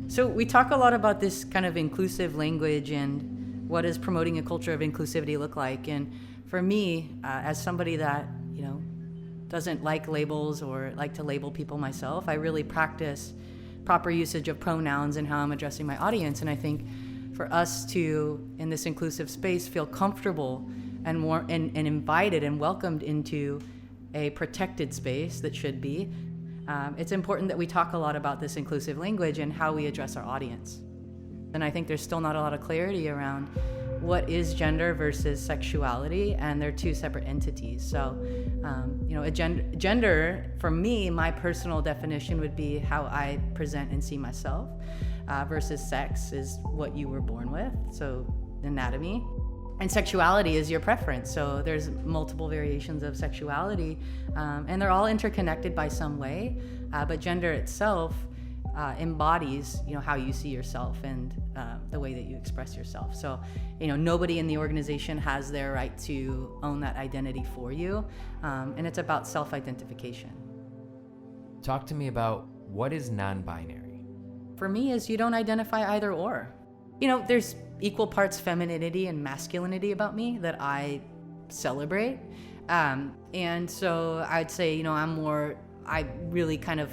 So we talk a lot about this kind of inclusive language and what does promoting a culture of inclusivity look like. And for me, as somebody that, doesn't like labels or like to label people myself, I really practice proper usage of pronouns and how I'm addressing my audience. And I think for us to, in this inclusive space, feel comfortable and more and invited and welcomed into a protected space that should be, it's important that we talk a lot about this inclusive language and how we address our audience. And I think there's still not a lot of clarity around what is gender versus sexuality, and they're two separate entities. So, gender, for me, my personal definition would be how I present and see myself, versus sex is what you were born with, so anatomy. And sexuality is your preference. So there's multiple variations of sexuality, and they're all interconnected by some way. But gender itself embodies, how you see yourself and the way that you express yourself. So, nobody in the organization has their right to own that identity for you, and it's about self-identification. Talk to me about what is non-binary. For me, is you don't identify either or. There's equal parts femininity and masculinity about me that I celebrate. And so I'd say, I really kind of,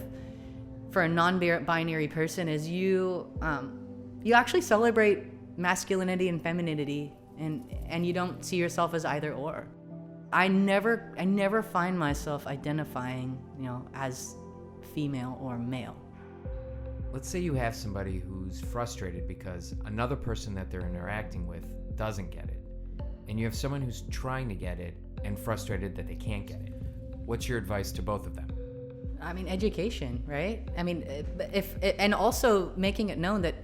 for a non-binary person, is you actually celebrate masculinity and femininity, and you don't see yourself as either or. I never find myself identifying, as female or male. Let's say you have somebody who's frustrated because another person that they're interacting with doesn't get it, and you have someone who's trying to get it and frustrated that they can't get it. What's your advice to both of them? Education, right? And also making it known that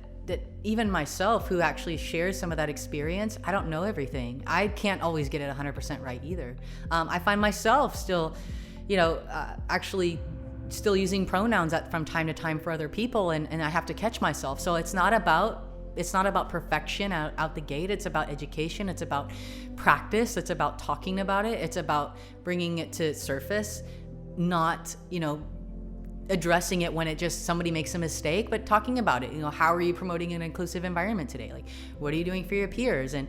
even myself, who actually shares some of that experience, I don't know everything. I can't always get it 100% right either. I find myself still, actually still using pronouns from time to time for other people, and I have to catch myself. So it's not about perfection out the gate. It's about education. It's about practice. It's about talking about it. It's about bringing it to surface, not, addressing it when somebody makes a mistake, but talking about it. How are you promoting an inclusive environment today? Like, what are you doing for your peers? And,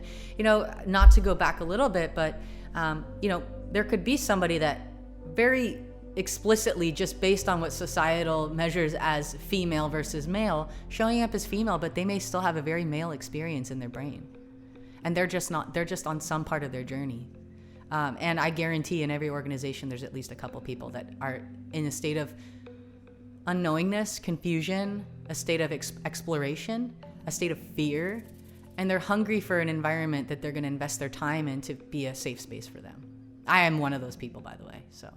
not to go back a little bit, but, there could be somebody that very explicitly, just based on what societal measures as female versus male, showing up as female, but they may still have a very male experience in their brain. And they're just on some part of their journey. And I guarantee in every organization, there's at least a couple people that are in a state of unknowingness, confusion, a state of exploration, a state of fear, and they're hungry for an environment that they're going to invest their time in to be a safe space for them. I am one of those people, by the way, so.